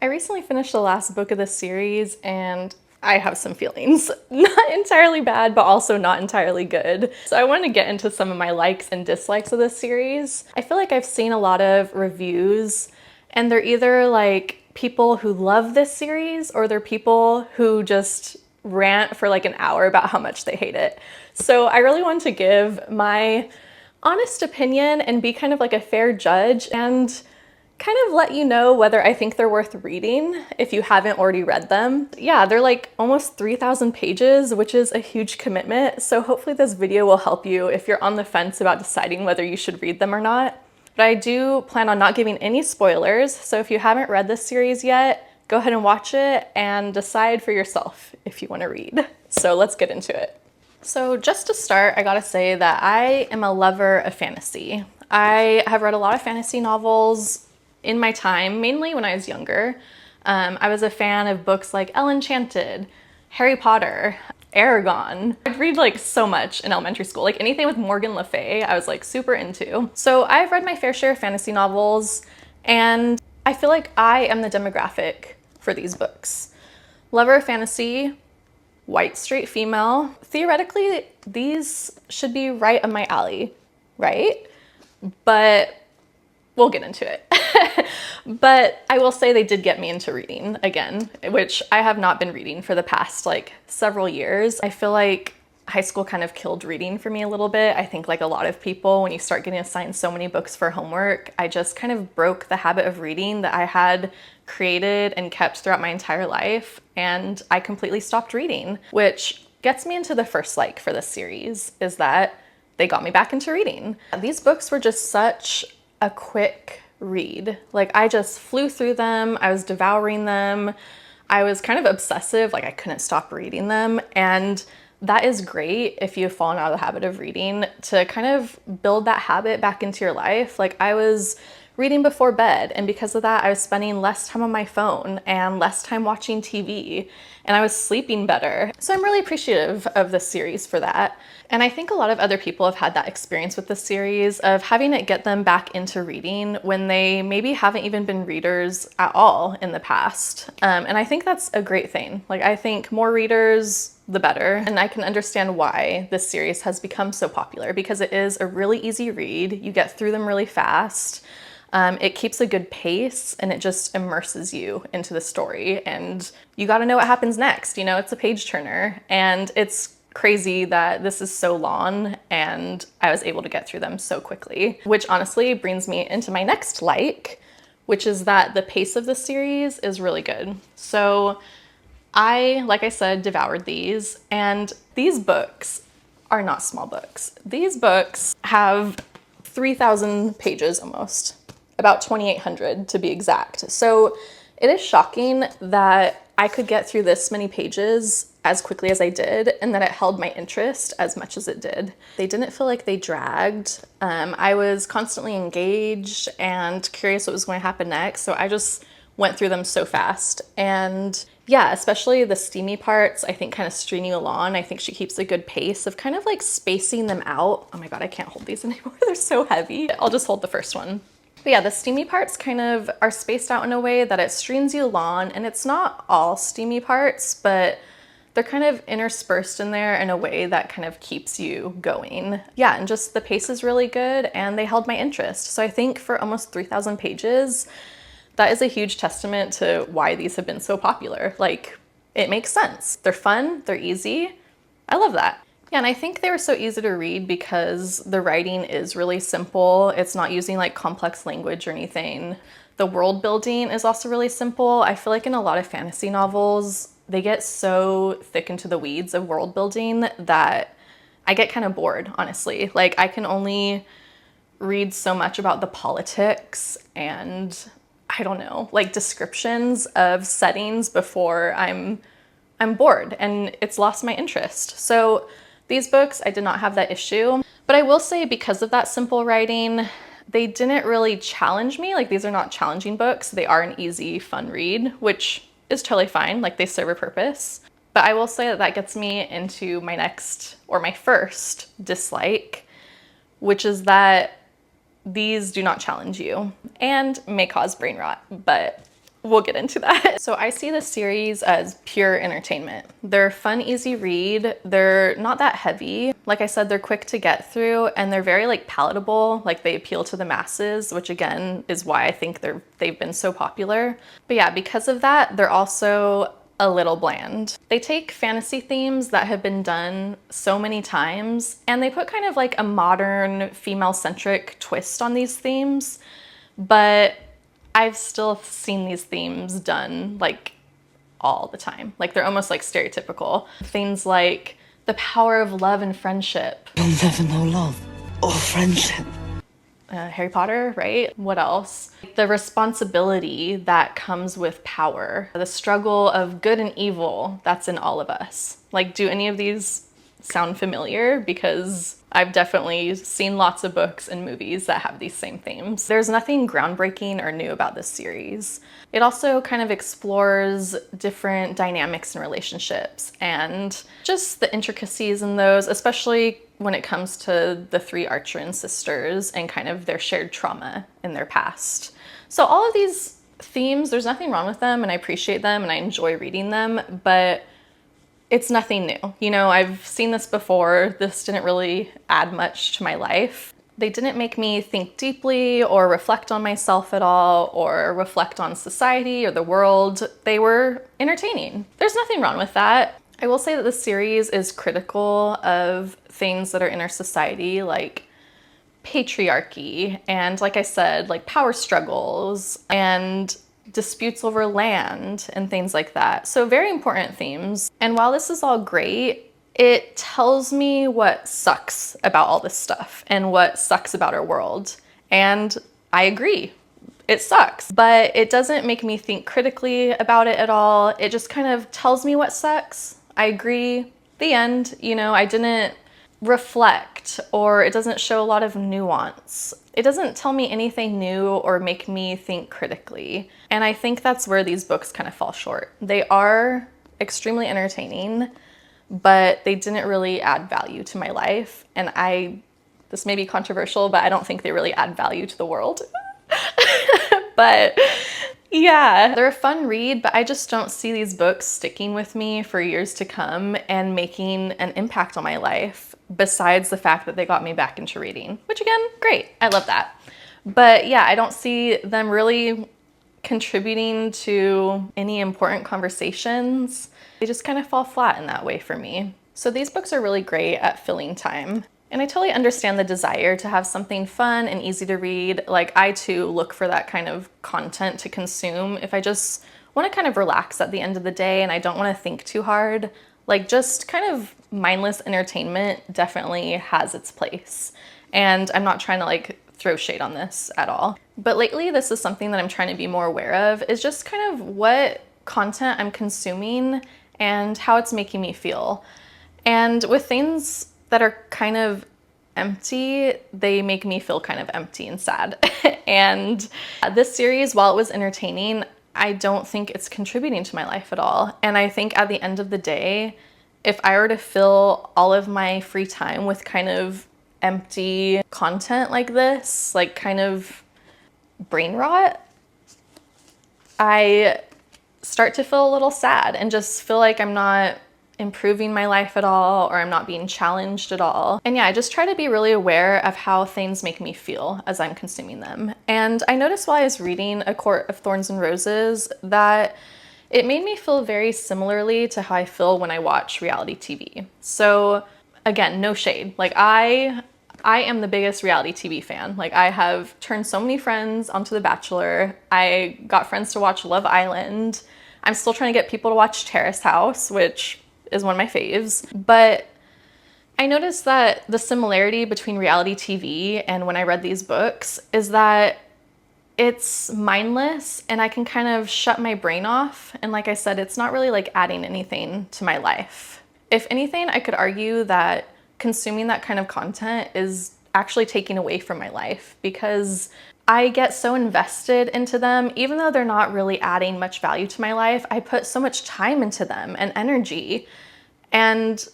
recently finished the last book of the series and I have some feelings. Not entirely bad, but also not entirely good. So I want to get into some of my likes and dislikes of this series. I feel like I've seen a lot of reviews and they're either like people who love this series or they're people who just rant for like an hour about how much they hate it. So I really want to give my honest opinion and be kind of like a fair judge and kind of let you know whether I think they're worth reading if you haven't already read them. Yeah, they're like almost 3,000 pages, which is a huge commitment. So hopefully this video will help you if you're on the fence about deciding whether you should read them or not. But I do plan on not giving any spoilers. So if you haven't read this series yet, go ahead and watch it and decide for yourself if you want to read. So let's get into it. So just to start, I gotta say that I am a lover of fantasy. I have read a lot of fantasy novels in my time, mainly when I was younger. I was a fan of books like Elle Enchanted, Harry Potter, Aragon. I'd read like so much in elementary school, like anything with Morgan Le Fay, I was like super into. So I've read my fair share of fantasy novels and I feel like I am the demographic for these books. Lover of fantasy, white straight female. Theoretically, these should be right up my alley, right? But we'll get into it. But I will say they did get me into reading again, which I have not been reading for the past like several years. I feel like high school kind of killed reading for me a little bit. I think like a lot of people, when you start getting assigned so many books for homework, I just kind of broke the habit of reading that I had created and kept throughout my entire life. And I completely stopped reading, which gets me into the first like for this series is that they got me back into reading. These books were just such a quick read. Like I just flew through them. I was devouring them. I was kind of obsessive. Like I couldn't stop reading them. And that is great if you've fallen out of the habit of reading to kind of build that habit back into your life. Like I was reading before bed, and because of that, I was spending less time on my phone and less time watching TV, and I was sleeping better. So I'm really appreciative of this series for that. And I think a lot of other people have had that experience with this series of having it get them back into reading when they maybe haven't even been readers at all in the past. And I think that's a great thing. Like I think more readers, the better. And I can understand why this series has become so popular because it is a really easy read. You get through them really fast. It keeps a good pace and it just immerses you into the story and you got to know what happens next. You know, it's a page turner and it's crazy that this is so long and I was able to get through them so quickly, which honestly brings me into my next like, which is that the pace of the series is really good. So I, like I said, devoured these, and these books are not small books. These books have 3,000 pages almost, about 2,800 to be exact. So it is shocking that I could get through this many pages as quickly as I did and that it held my interest as much as it did. They didn't feel like they dragged. I was constantly engaged and curious what was going to happen next. So I just went through them so fast. And yeah, especially the steamy parts, I think kind of string you along. I think she keeps a good pace of kind of like spacing them out. Oh my God, I can't hold these anymore. They're so heavy. I'll just hold the first one. But yeah, the steamy parts kind of are spaced out in a way that it strings you along, and it's not all steamy parts, but they're kind of interspersed in there in a way that kind of keeps you going. Yeah, and just the pace is really good and they held my interest. So I think for almost 3,000 pages, that is a huge testament to why these have been so popular. Like, it makes sense. They're fun, they're easy. I love that. Yeah, and I think they were so easy to read because the writing is really simple. It's not using like complex language or anything. The world building is also really simple. I feel like in a lot of fantasy novels, they get so thick into the weeds of world building that I get kind of bored, honestly. Like I can only read so much about the politics and I don't know, like descriptions of settings before I'm bored and it's lost my interest. So these books, I did not have that issue, but I will say because of that simple writing, they didn't really challenge me. Like these are not challenging books. They are an easy, fun read, which is totally fine. Like they serve a purpose. But I will say that that gets me into my next or my first dislike, which is that these do not challenge you and may cause brain rot, but we'll get into that. So I see this series as pure entertainment. They're fun, easy read. They're not that heavy. Like I said, they're quick to get through and they're very like palatable. Like they appeal to the masses, which again is why I think they've been so popular. But yeah, because of that, they're also a little bland. They take fantasy themes that have been done so many times and they put kind of like a modern female-centric twist on these themes, but I've still seen these themes done like all the time. Like they're almost like stereotypical. Things like the power of love and friendship. You'll never know love or friendship. Harry Potter, right? What else? The responsibility that comes with power. The struggle of good and evil that's in all of us. Like, do any of these sound familiar? Because I've definitely seen lots of books and movies that have these same themes. There's nothing groundbreaking or new about this series. It also kind of explores different dynamics in relationships and just the intricacies in those, especially when it comes to the three Archeron sisters and kind of their shared trauma in their past. So all of these themes, there's nothing wrong with them and I appreciate them and I enjoy reading them, but it's nothing new. You know, I've seen this before. This didn't really add much to my life. They didn't make me think deeply or reflect on myself at all or reflect on society or the world. They were entertaining. There's nothing wrong with that. I will say that this series is critical of things that are in our society, like patriarchy and, like I said, like power struggles and disputes over land and things like that. So very important themes. And while this is all great, it tells me what sucks about all this stuff and what sucks about our world. And I agree. It sucks, but it doesn't make me think critically about it at all. It just kind of tells me what sucks. I agree. The end. You know, I didn't reflect or it doesn't show a lot of nuance. It doesn't tell me anything new or make me think critically. And I think that's where these books kind of fall short. They are extremely entertaining, but they didn't really add value to my life. And this may be controversial, but I don't think they really add value to the world. But yeah, they're a fun read, but I just don't see these books sticking with me for years to come and making an impact on my life, besides the fact that they got me back into reading, which again, great. I love that. But yeah, I don't see them really contributing to any important conversations. They just kind of fall flat in that way for me. So these books are really great at filling time. And I totally understand the desire to have something fun and easy to read. Like I too look for that kind of content to consume if I just want to kind of relax at the end of the day and I don't want to think too hard. Like just kind of mindless entertainment definitely has its place. And I'm not trying to like throw shade on this at all. But lately this is something that I'm trying to be more aware of, is just kind of what content I'm consuming and how it's making me feel. And with things that are kind of empty, they make me feel kind of empty and sad. And this series, while it was entertaining, I don't think it's contributing to my life at all. And I think at the end of the day, if I were to fill all of my free time with kind of empty content like this, like kind of brain rot, I start to feel a little sad and just feel like I'm not improving my life at all, or I'm not being challenged at all. And yeah, I just try to be really aware of how things make me feel as I'm consuming them. And I noticed while I was reading A Court of Thorns and Roses that it made me feel very similarly to how I feel when I watch reality TV. So again, no shade. Like I am the biggest reality TV fan. Like I have turned so many friends onto The Bachelor. I got friends to watch Love Island. I'm still trying to get people to watch Terrace House, which is one of my faves. But I noticed that the similarity between reality TV and when I read these books is that it's mindless and I can kind of shut my brain off. And like I said, it's not really like adding anything to my life. If anything, I could argue that consuming that kind of content is actually taking away from my life, because I get so invested into them. Even though they're not really adding much value to my life, I put so much time into them and energy, and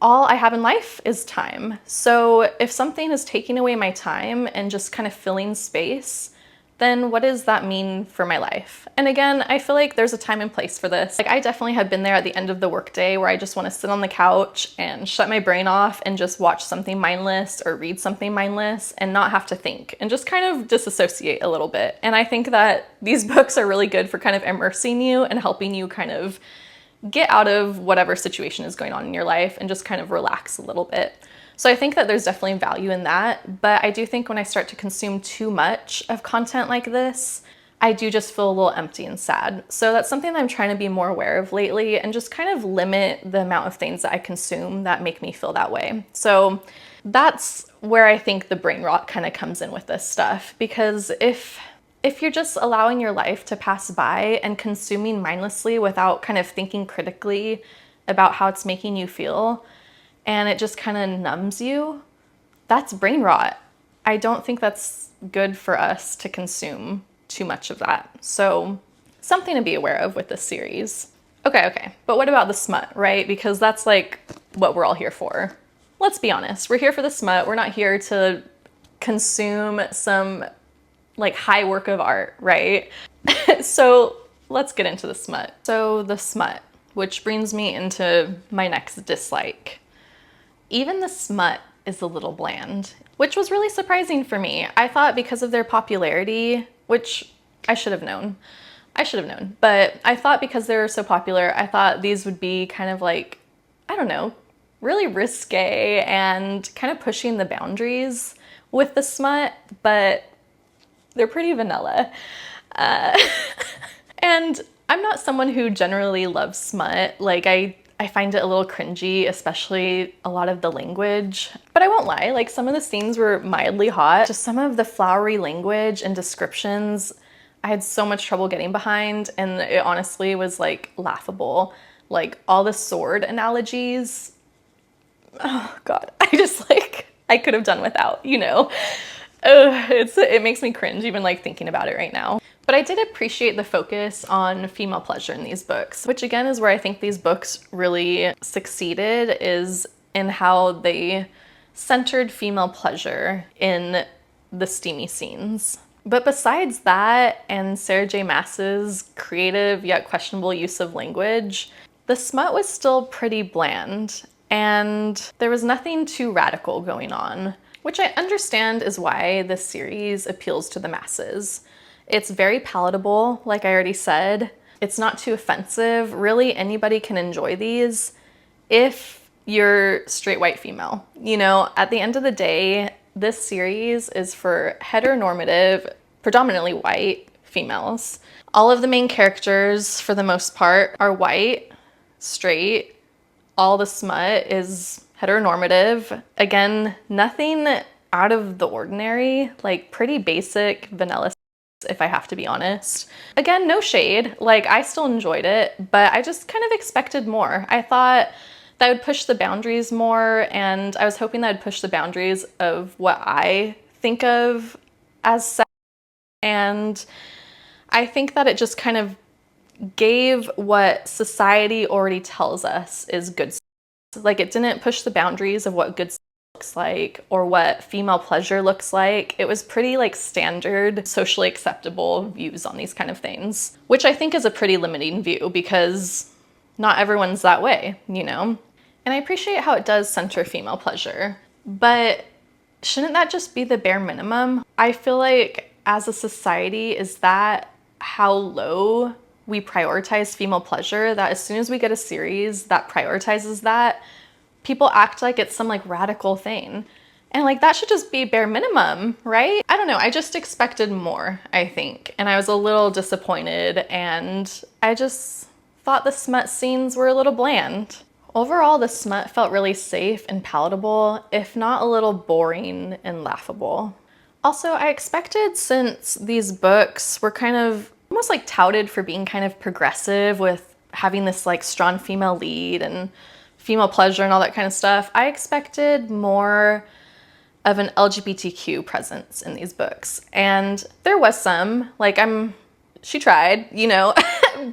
all I have in life is time. So if something is taking away my time and just kind of filling space, then what does that mean for my life? And again, I feel like there's a time and place for this. Like, I definitely have been there at the end of the workday where I just want to sit on the couch and shut my brain off and just watch something mindless or read something mindless and not have to think and just kind of disassociate a little bit. And I think that these books are really good for kind of immersing you and helping you kind of get out of whatever situation is going on in your life and just kind of relax a little bit. So I think that there's definitely value in that, but I do think when I start to consume too much of content like this, I do just feel a little empty and sad. So that's something that I'm trying to be more aware of lately and just kind of limit the amount of things that I consume that make me feel that way. So that's where I think the brain rot kind of comes in with this stuff, because if you're just allowing your life to pass by and consuming mindlessly without kind of thinking critically about how it's making you feel, and it just kind of numbs you, that's brain rot. I don't think that's good for us to consume too much of that. So something to be aware of with this series. Okay, but what about the smut, right? Because that's like what we're all here for. Let's be honest, we're here for the smut. We're not here to consume some like high work of art, right? So let's get into the smut. So the smut, which brings me into my next dislike. Even the smut is a little bland, which was really surprising for me. I thought because of their popularity, which I should have known, but I thought because they were so popular, I thought these would be kind of like, I don't know, really risque and kind of pushing the boundaries with the smut, but they're pretty vanilla. And I'm not someone who generally loves smut. Like, I find it a little cringy, especially a lot of the language. But I won't lie, like some of the scenes were mildly hot. Just some of the flowery language and descriptions I had so much trouble getting behind, and it honestly was like laughable. Like all the sword analogies, oh God, I could have done without, you know? It makes me cringe even like thinking about it right now. But I did appreciate the focus on female pleasure in these books, which again is where I think these books really succeeded, is in how they centered female pleasure in the steamy scenes. But besides that, and Sarah J. Maas's creative yet questionable use of language, the smut was still pretty bland, and there was nothing too radical going on, which I understand is why this series appeals to the masses. It's very palatable, like I already said. It's not too offensive. Really, anybody can enjoy these if you're straight white female. You know, at the end of the day, this series is for heteronormative, predominantly white females. All of the main characters, for the most part, are white, straight. All the smut is heteronormative. Again, nothing out of the ordinary, like pretty basic vanilla, if I have to be honest. Again, no shade, like I still enjoyed it, but I just kind of expected more. I thought that would push the boundaries more, and I was hoping that would push the boundaries of what I think of as sex. And I think that it just kind of gave what society already tells us is good sex. Like, it didn't push the boundaries of what good sex looks like or what female pleasure looks like. It was pretty like standard, socially acceptable views on these kind of things, which I think is a pretty limiting view because not everyone's that way, you know? And I appreciate how it does center female pleasure, but shouldn't that just be the bare minimum? I feel like as a society, is that how low we prioritize female pleasure, that as soon as we get a series that prioritizes that, people act like it's some like radical thing. And like that should just be bare minimum, right? I don't know, I just expected more, I think. And I was a little disappointed, and I just thought the smut scenes were a little bland. Overall, the smut felt really safe and palatable, if not a little boring and laughable. Also, I expected, since these books were kind of almost like touted for being kind of progressive with having this like strong female lead and female pleasure and all that kind of stuff, I expected more of an LGBTQ presence in these books. And there was some, like she tried, you know,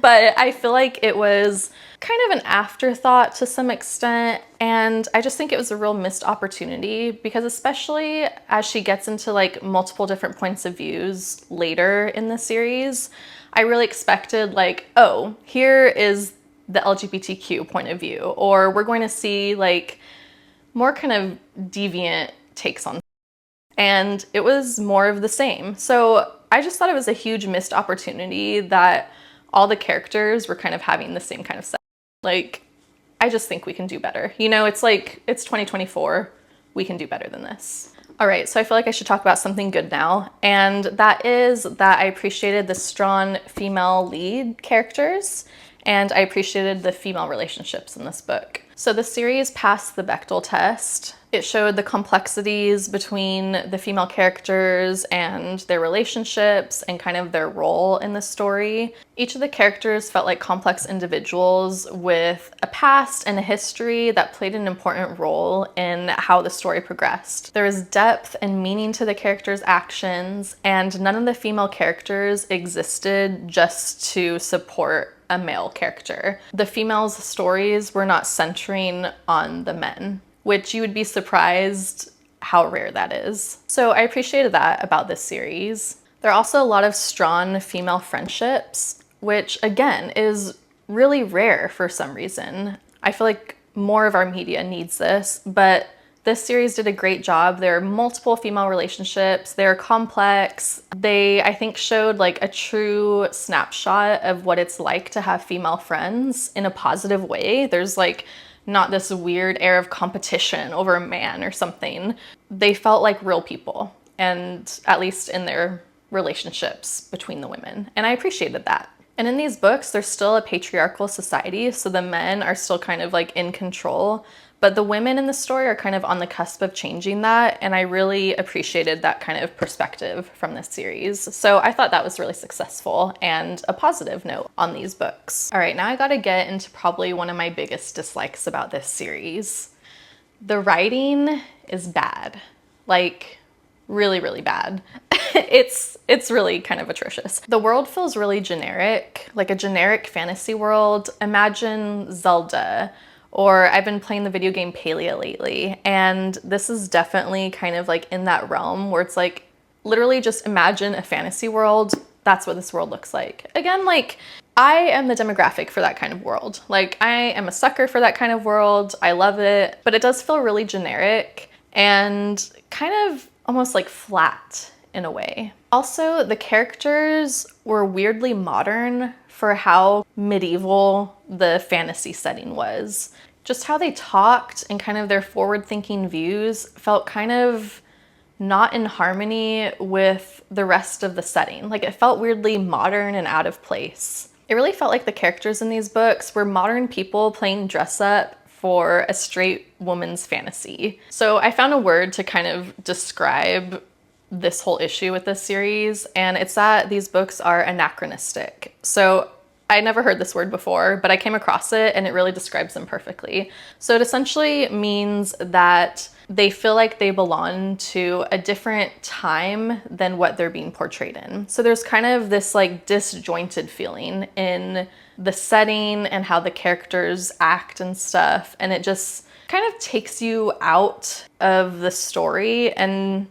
but I feel like it was kind of an afterthought to some extent, and I just think it was a real missed opportunity because especially as she gets into like multiple different points of views later in the series, I really expected like, oh, here is the LGBTQ point of view, or we're going to see like more kind of deviant takes on, and it was more of the same. So I just thought it was a huge missed opportunity that all the characters were kind of having the same kind of set. Like, I just think we can do better. You know, it's like, it's 2024. We can do better than this. All right, so I feel like I should talk about something good now. And that is that I appreciated the strong female lead characters, and I appreciated the female relationships in this book. So the series passed the Bechdel test. It showed the complexities between the female characters and their relationships and kind of their role in the story. Each of the characters felt like complex individuals with a past and a history that played an important role in how the story progressed. There was depth and meaning to the characters' actions, and none of the female characters existed just to support a male character. The females' stories were not centering on the men, which you would be surprised how rare that is. So I appreciated that about this series. There are also a lot of strong female friendships, which again is really rare for some reason. I feel like more of our media needs this, but this series did a great job. There are multiple female relationships. They're complex. They, I think, showed like a true snapshot of what it's like to have female friends in a positive way. There's like not this weird air of competition over a man or something. They felt like real people, and at least in their relationships between the women. And I appreciated that. And in these books, there's still a patriarchal society, so the men are still kind of like in control. But the women in the story are kind of on the cusp of changing that, and I really appreciated that kind of perspective from this series. So I thought that was really successful and a positive note on these books. All right, now I gotta get into probably one of my biggest dislikes about this series. The writing is bad. Like, really, really bad. It's really kind of atrocious. The world feels really generic, like a generic fantasy world. Imagine Zelda, or I've been playing the video game Palia lately, and this is definitely kind of like in that realm where it's like, literally just imagine a fantasy world. That's what this world looks like. Again, like, I am the demographic for that kind of world. Like, I am a sucker for that kind of world. I love it, but it does feel really generic and kind of almost like flat in a way. Also, the characters were weirdly modern for how medieval the fantasy setting was. Just how they talked and kind of their forward-thinking views felt kind of not in harmony with the rest of the setting. Like, it felt weirdly modern and out of place. It really felt like the characters in these books were modern people playing dress up for a straight woman's fantasy. So I found a word to kind of describe this whole issue with this series, and it's that these books are anachronistic. So I never heard this word before, but I came across it and it really describes them perfectly. So it essentially means that they feel like they belong to a different time than what they're being portrayed in. So there's kind of this like disjointed feeling in the setting and how the characters act and stuff, and it just kind of takes you out of the story, and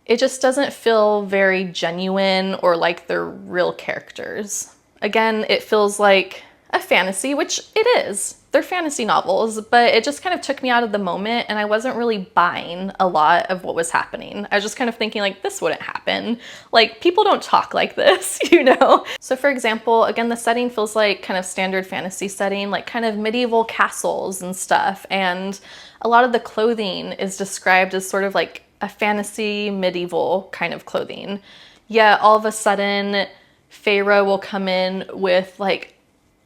it just doesn't feel very genuine or like they're real characters. Again, it feels like a fantasy, which it is. They're fantasy novels, but it just kind of took me out of the moment, and I wasn't really buying a lot of what was happening. I was just kind of thinking like, this wouldn't happen. Like, people don't talk like this, you know? So for example, again, the setting feels like kind of standard fantasy setting, like kind of medieval castles and stuff. And a lot of the clothing is described as sort of like a fantasy medieval kind of clothing. Yet all of a sudden, Feyre will come in with like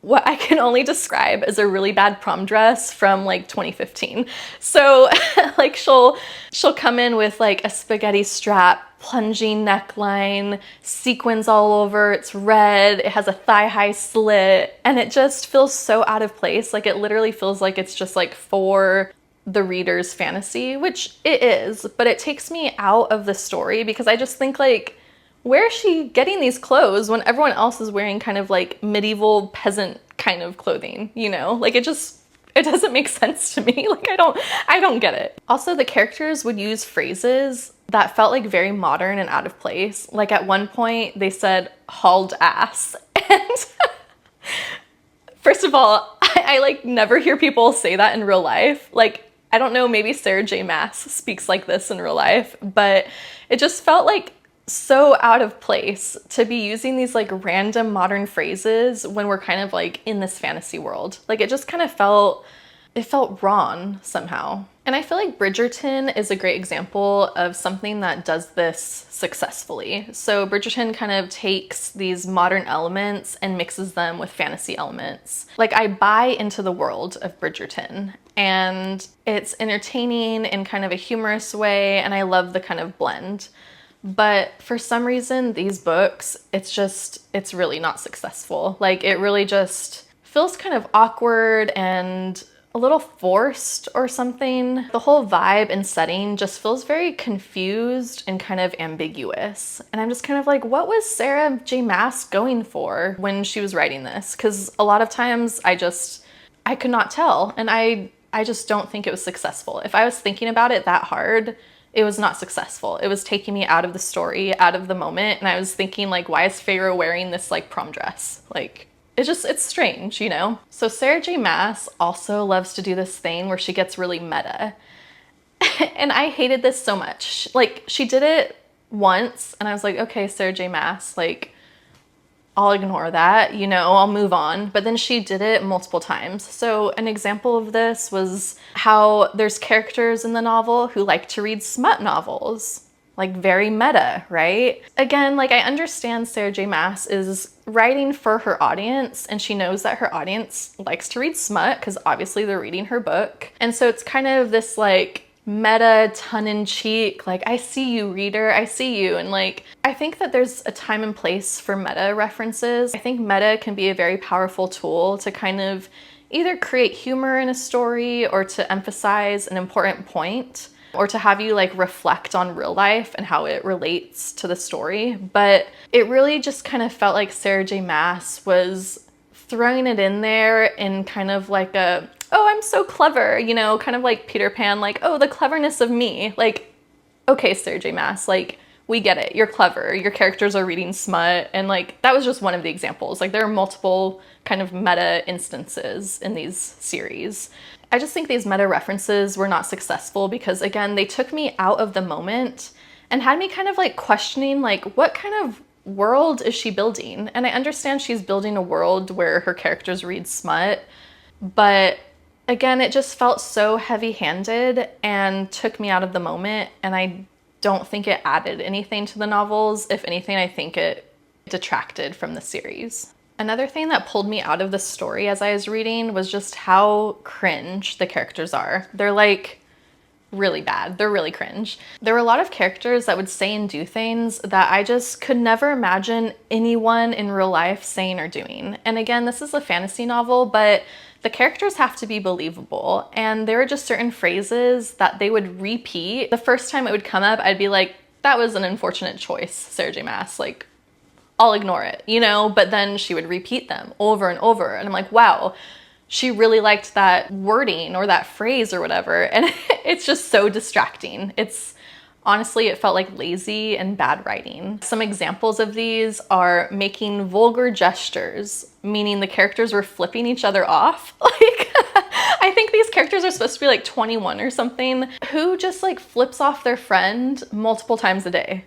what I can only describe as a really bad prom dress from like 2015. So like she'll come in with like a spaghetti strap, plunging neckline, sequins all over, it's red, it has a thigh-high slit, and it just feels so out of place. Like, it literally feels like it's just like for the reader's fantasy, which it is, but it takes me out of the story because I just think like, where is she getting these clothes when everyone else is wearing kind of like medieval peasant kind of clothing, you know? Like it doesn't make sense to me. Like I don't get it. Also, the characters would use phrases that felt like very modern and out of place. Like at one point they said hauled ass. And first of all, I like never hear people say that in real life. Like, I don't know, maybe Sarah J. Maas speaks like this in real life, but it just felt like so out of place to be using these like random modern phrases when we're kind of like in this fantasy world. Like it just kind of felt wrong somehow. And I feel like Bridgerton is a great example of something that does this successfully. So Bridgerton kind of takes these modern elements and mixes them with fantasy elements. Like I buy into the world of Bridgerton and it's entertaining in kind of a humorous way, and I love the kind of blend. But for some reason, these books, it's really not successful. Like it really just feels kind of awkward and a little forced or something. The whole vibe and setting just feels very confused and kind of ambiguous. And I'm just kind of like, what was Sarah J. Maas going for when she was writing this? Because a lot of times I could not tell. And I just don't think it was successful. If I was thinking about it that hard, it was not successful. It was taking me out of the story, out of the moment. And I was thinking like, why is Pharaoh wearing this like prom dress? Like, it's strange, you know? So Sarah J. Maas also loves to do this thing where she gets really meta. And I hated this so much. Like she did it once and I was like, okay, Sarah J. Maas, like I'll ignore that, you know, I'll move on. But then she did it multiple times. So an example of this was how there's characters in the novel who like to read smut novels. Like very meta, right? Again, like I understand Sarah J. Maas is writing for her audience and she knows that her audience likes to read smut because obviously they're reading her book. And so it's kind of this like meta tongue-in-cheek, like I see you reader, I see you. And like I think that there's a time and place for meta references. I think meta can be a very powerful tool to kind of either create humor in a story or to emphasize an important point or to have you like reflect on real life and how it relates to the story. But it really just kind of felt like Sarah J. Maas was throwing it in there in kind of like a, oh, I'm so clever, you know, kind of like Peter Pan, like, oh, the cleverness of me. Like, okay, Sarah J. Maas, like, we get it. You're clever. Your characters are reading smut. And like, that was just one of the examples. Like there are multiple kind of meta instances in these series. I just think these meta references were not successful because again, they took me out of the moment and had me kind of like questioning like, what kind of world is she building? And I understand she's building a world where her characters read smut, but again, it just felt so heavy-handed and took me out of the moment, and I don't think it added anything to the novels. If anything, I think it detracted from the series. Another thing that pulled me out of the story as I was reading was just how cringe the characters are. They're like really bad. They're really cringe. There were a lot of characters that would say and do things that I just could never imagine anyone in real life saying or doing. And again, this is a fantasy novel, but the characters have to be believable. And there were just certain phrases that they would repeat. The first time it would come up, I'd be like, that was an unfortunate choice, Sarah J. Maas. Like, I'll ignore it, you know? But then she would repeat them over and over. And I'm like, wow, she really liked that wording or that phrase or whatever. And it's just so distracting. Honestly, it felt like lazy and bad writing. Some examples of these are making vulgar gestures, meaning the characters were flipping each other off. Like, I think these characters are supposed to be like 21 or something, who just like flips off their friend multiple times a day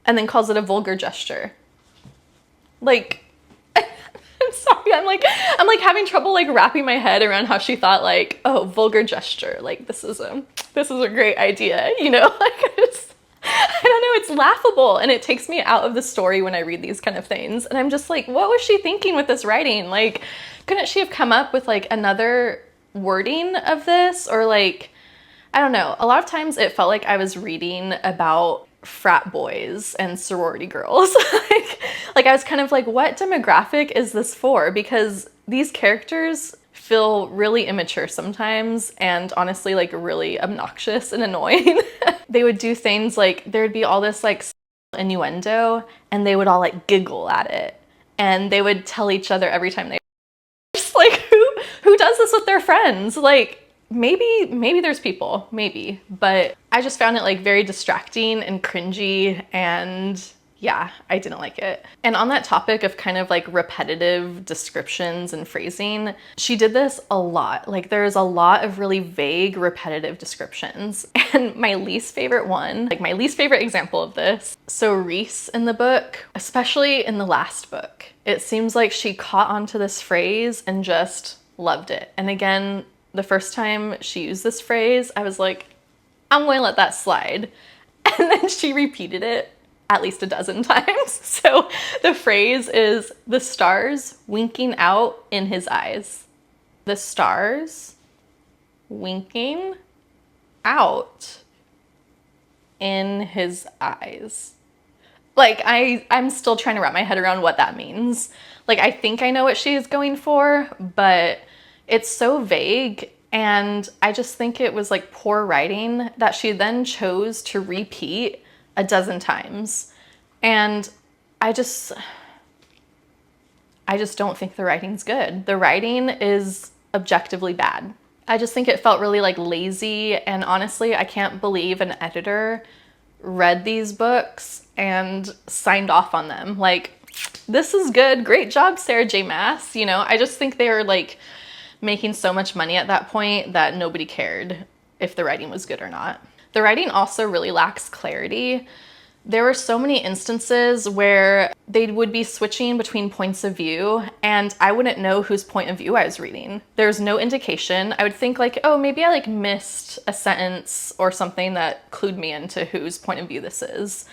and then calls it a vulgar gesture. Like, I'm sorry, I'm like having trouble like wrapping my head around how she thought like, oh, vulgar gesture, like this is a great idea, you know? Like I don't know, it's laughable and it takes me out of the story when I read these kind of things. And I'm just like, what was she thinking with this writing? Like, couldn't she have come up with like another wording of this? Or like, I don't know. A lot of times it felt like I was reading about frat boys and sorority girls. like I was kind of like, what demographic is this for? Because these characters feel really immature sometimes and honestly like really obnoxious and annoying. They would do things like there'd be all this like innuendo, and they would all like giggle at it, and they would tell each other every time they just like, who does this with their friends? Like, maybe there's people, maybe, but I just found it like very distracting and cringy, and yeah, I didn't like it. And on that topic of kind of like repetitive descriptions and phrasing, she did this a lot. Like, there's a lot of really vague, repetitive descriptions. And my least favorite one, like my least favorite example of this, so Reese in the book, especially in the last book, it seems like she caught onto this phrase and just loved it. And again, the first time she used this phrase, I was like, I'm going to let that slide. And then she repeated it at least a dozen times. So the phrase is the stars winking out in his eyes. The stars winking out in his eyes. Like, I'm still trying to wrap my head around what that means. Like, I think I know what she is going for, but it's so vague. And I just think it was like poor writing that she then chose to repeat a dozen times. And I just don't think the writing's good. The writing is objectively bad. I just think it felt really like lazy, and honestly, I can't believe an editor read these books and signed off on them. Like, this is good, great job, Sarah J. Maas. You know, I just think they were like making so much money at that point that nobody cared if the writing was good or not. The writing also really lacks clarity. There were so many instances where they would be switching between points of view and I wouldn't know whose point of view I was reading. There's no indication. I would think like, oh, maybe I like missed a sentence or something that clued me into whose point of view this is.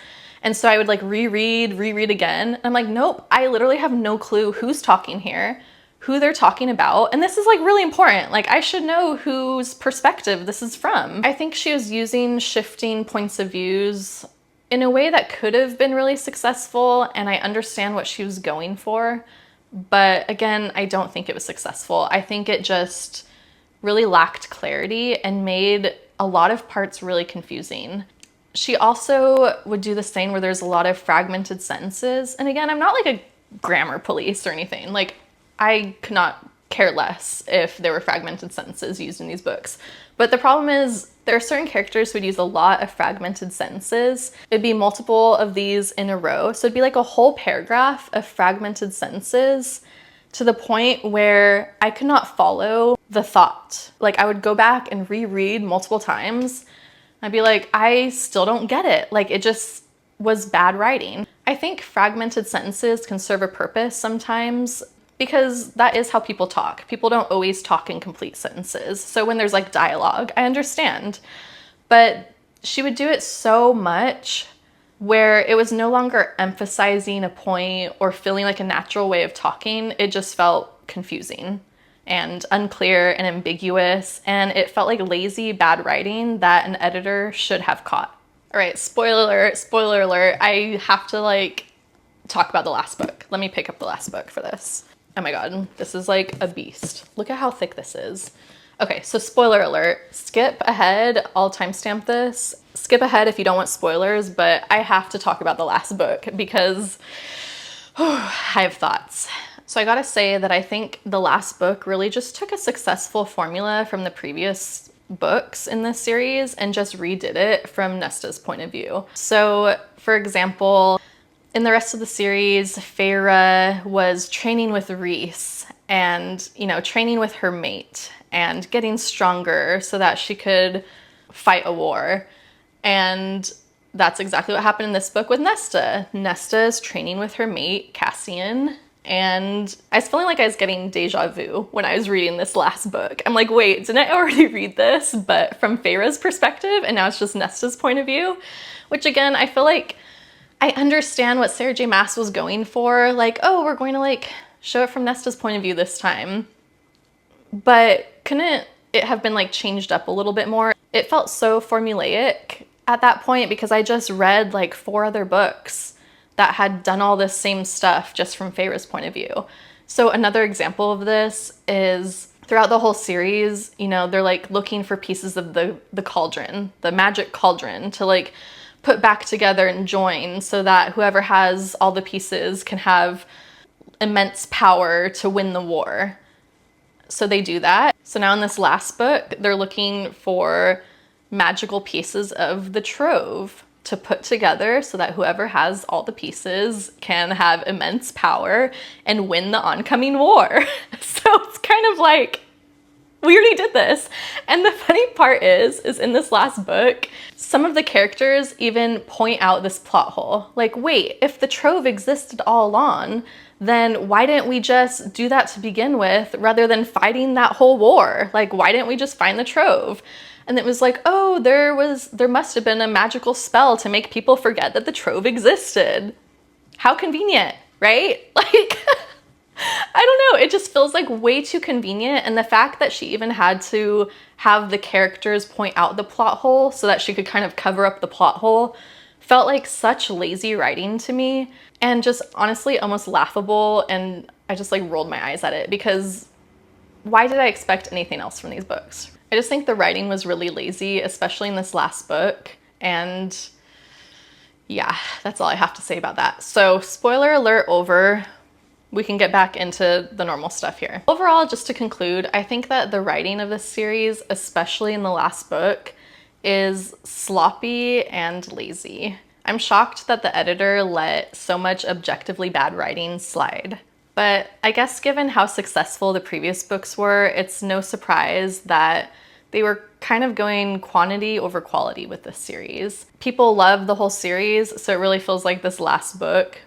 And so I would like reread again. And I'm like, nope, I literally have no clue who's talking here, who they're talking about. And this is like really important. Like, I should know whose perspective this is from. I think she was using shifting points of views in a way that could have been really successful, and I understand what she was going for, but again, I don't think it was successful. I think it just really lacked clarity and made a lot of parts really confusing. She also would do this thing where there's a lot of fragmented sentences, and again, I'm not like a grammar police or anything. Like, I could not care less if there were fragmented sentences used in these books. But the problem is there are certain characters who would use a lot of fragmented sentences. It'd be multiple of these in a row. So it'd be like a whole paragraph of fragmented sentences to the point where I could not follow the thought. Like, I would go back and reread multiple times. I'd be like, I still don't get it. Like, it just was bad writing. I think fragmented sentences can serve a purpose sometimes, because that is how people talk. People don't always talk in complete sentences. So when there's like dialogue, I understand. But she would do it so much where it was no longer emphasizing a point or feeling like a natural way of talking. It just felt confusing and unclear and ambiguous. And it felt like lazy, bad writing that an editor should have caught. All right, spoiler alert. I have to like talk about the last book. Let me pick up the last book for this. Oh my God, this is like a beast. Look at how thick this is. Okay, so spoiler alert, skip ahead. I'll timestamp this. Skip ahead if you don't want spoilers, but I have to talk about the last book because I have thoughts. So I gotta say that I think the last book really just took a successful formula from the previous books in this series and just redid it from Nesta's point of view. So for example, in the rest of the series, Feyre was training with Reese and, you know, training with her mate and getting stronger so that she could fight a war. And that's exactly what happened in this book with Nesta. Nesta is training with her mate, Cassian, and I was feeling like I was getting deja vu when I was reading this last book. I'm like, wait, didn't I already read this? But from Feyre's perspective, and now it's just Nesta's point of view, which again, I feel like I understand what Sarah J. Maas was going for. Like, oh, we're going to like show it from Nesta's point of view this time. But couldn't it have been like changed up a little bit more? It felt so formulaic at that point because I just read like 4 other books that had done all this same stuff just from Feyre's point of view. So another example of this is throughout the whole series, you know, they're like looking for pieces of the cauldron, the magic cauldron, to like put back together and join so that whoever has all the pieces can have immense power to win the war. So they do that. So now in this last book, they're looking for magical pieces of the trove to put together so that whoever has all the pieces can have immense power and win the oncoming war. So it's kind of like, we already did this. And the funny part is in this last book, some of the characters even point out this plot hole. Like, wait, if the trove existed all along, then why didn't we just do that to begin with rather than fighting that whole war? Like, why didn't we just find the trove? And it was like, oh, there must have been a magical spell to make people forget that the trove existed. How convenient, right? Like, I don't know, it just feels like way too convenient. And the fact that she even had to have the characters point out the plot hole so that she could kind of cover up the plot hole felt like such lazy writing to me, and just honestly almost laughable. And I just like rolled my eyes at it, because why did I expect anything else from these books? I just think the writing was really lazy, especially in this last book. And yeah, that's all I have to say about that. So spoiler alert over. We can get back into the normal stuff here. Overall, just to conclude, I think that the writing of this series, especially in the last book, is sloppy and lazy. I'm shocked that the editor let so much objectively bad writing slide. But I guess given how successful the previous books were, it's no surprise that they were kind of going quantity over quality with this series. People love the whole series, so it really feels like this last book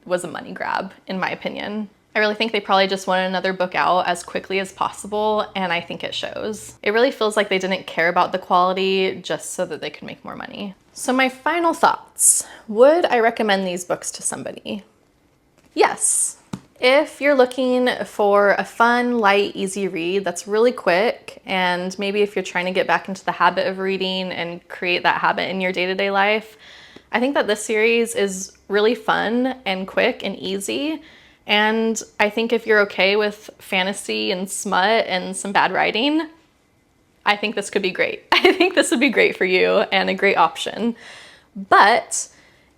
was a money grab, in my opinion. I really think they probably just wanted another book out as quickly as possible, and I think it shows. It really feels like they didn't care about the quality just so that they could make more money. So my final thoughts. Would I recommend these books to somebody? Yes. If you're looking for a fun, light, easy read that's really quick, and maybe if you're trying to get back into the habit of reading and create that habit in your day-to-day life, I think that this series is really fun and quick and easy. And I think if you're okay with fantasy and smut and some bad writing, I think this could be great. I think this would be great for you and a great option. But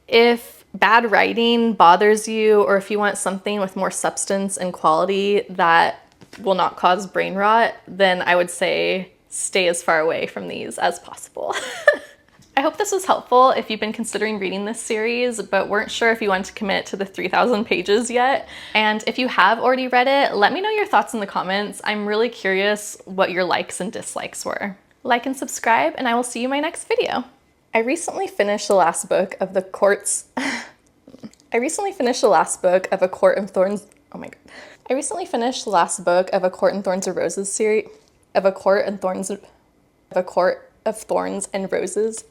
if bad writing bothers you, or if you want something with more substance and quality that will not cause brain rot, then I would say stay as far away from these as possible. I hope this was helpful if you've been considering reading this series but weren't sure if you want to commit to the 3,000 pages yet. And if you have already read it, let me know your thoughts in the comments. I'm really curious what your likes and dislikes were. Like and subscribe, and I will see you in my next video. I recently finished the last book of the Courts... I recently finished the last book of A Court of Thorns... Oh my god. I recently finished the last book of A Court and Thorns and Roses series... Of A Court and Thorns... Of A Court of Thorns and Roses...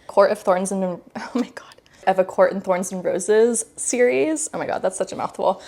Court of Thorns and... Oh my god. Of A Court and Thorns and Roses series. Oh my god, that's such a mouthful.